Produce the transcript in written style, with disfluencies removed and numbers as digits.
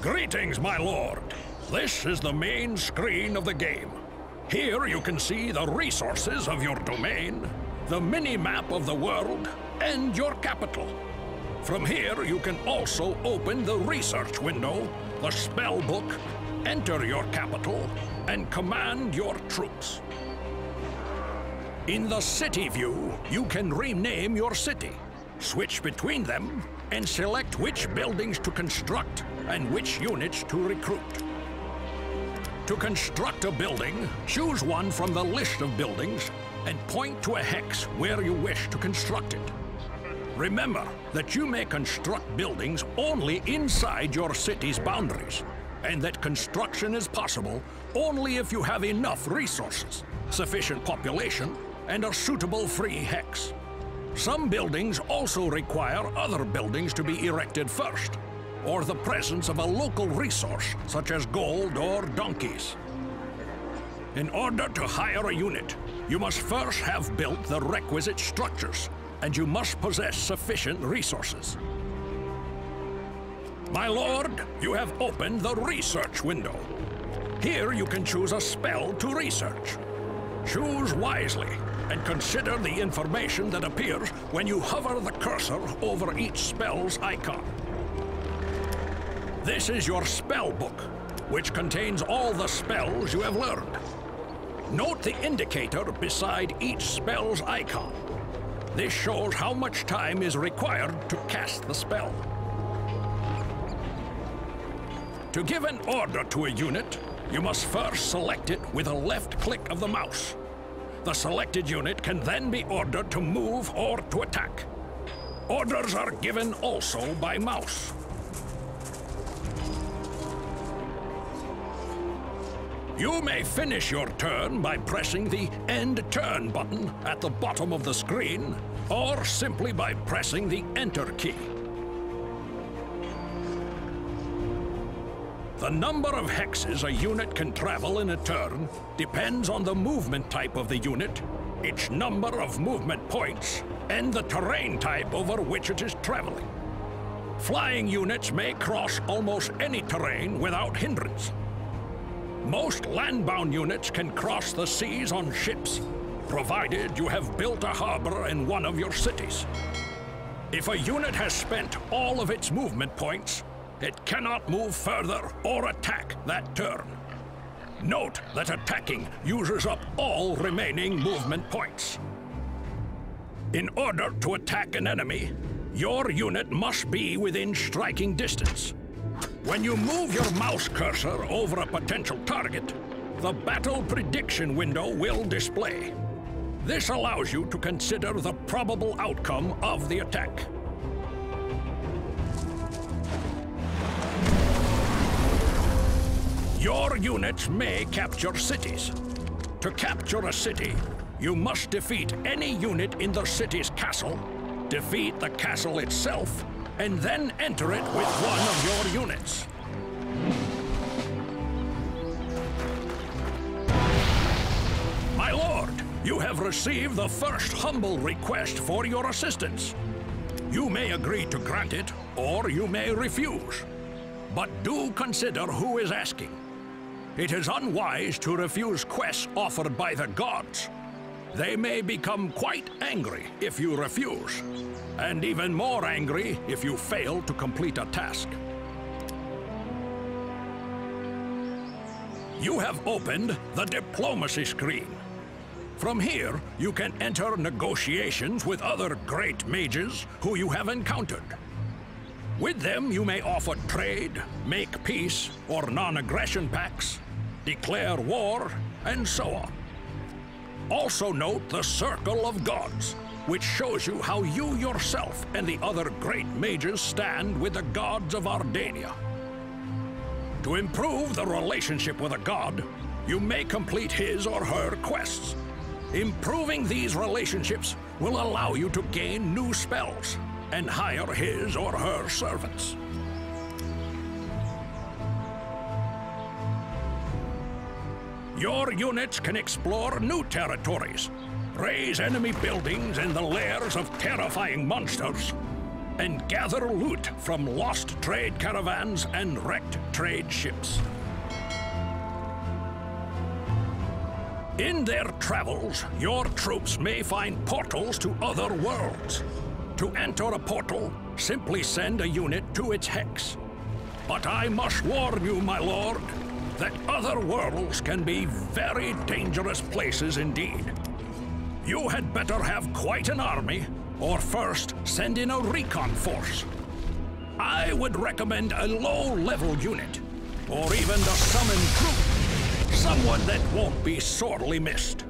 Greetings, my lord. This is the main screen of the game. Here you can see the resources of your domain, the mini-map of the world, and your capital. From here you can also open the research window, the spell book, enter your capital, and command your troops. In the city view, you can rename your city, switch between them, and select which buildings to construct and which units to recruit. To construct a building, choose one from the list of buildings and point to a hex where you wish to construct it. Remember that you may construct buildings only inside your city's boundaries, and that construction is possible only if you have enough resources, sufficient population, and a suitable free hex. Some buildings also require other buildings to be erected first, or the presence of a local resource such as gold or donkeys. In order to hire a unit, you must first have built the requisite structures, and you must possess sufficient resources. My lord, you have opened the research window. Here you can choose a spell to research. Choose wisely, and consider the information that appears when you hover the cursor over each spell's icon. This is your spell book, which contains all the spells you have learned. Note the indicator beside each spell's icon. This shows how much time is required to cast the spell. To give an order to a unit, you must first select it with a left click of the mouse. The selected unit can then be ordered to move or to attack. Orders are given also by mouse. You may finish your turn by pressing the End Turn button at the bottom of the screen, or simply by pressing the Enter key. The number of hexes a unit can travel in a turn depends on the movement type of the unit, its number of movement points, and the terrain type over which it is traveling. Flying units may cross almost any terrain without hindrance. Most land-bound units can cross the seas on ships, provided you have built a harbor in one of your cities. If a unit has spent all of its movement points, it cannot move further or attack that turn. Note that attacking uses up all remaining movement points. In order to attack an enemy, your unit must be within striking distance. When you move your mouse cursor over a potential target, the battle prediction window will display. This allows you to consider the probable outcome of the attack. Your units may capture cities. To capture a city, you must defeat any unit in the city's castle, defeat the castle itself, and then enter it with one of your units. My lord, you have received the first humble request for your assistance. You may agree to grant it, or you may refuse. But do consider who is asking. It is unwise to refuse quests offered by the gods. They may become quite angry if you refuse, and even more angry if you fail to complete a task. You have opened the diplomacy screen. From here, you can enter negotiations with other great mages who you have encountered. With them, you may offer trade, make peace or non-aggression pacts, declare war, and so on. Also note the Circle of Gods, which shows you how you yourself and the other great mages stand with the gods of Ardania. To improve the relationship with a god, you may complete his or her quests. Improving these relationships will allow you to gain new spells and hire his or her servants. Your units can explore new territories, raise enemy buildings in the lairs of terrifying monsters, and gather loot from lost trade caravans and wrecked trade ships. In their travels, your troops may find portals to other worlds. To enter a portal, simply send a unit to its hex. But I must warn you, my lord, that other worlds can be very dangerous places indeed. You had better have quite an army, or first send in a recon force. I would recommend a low-level unit, or even the summoned troop. Someone that won't be sorely missed.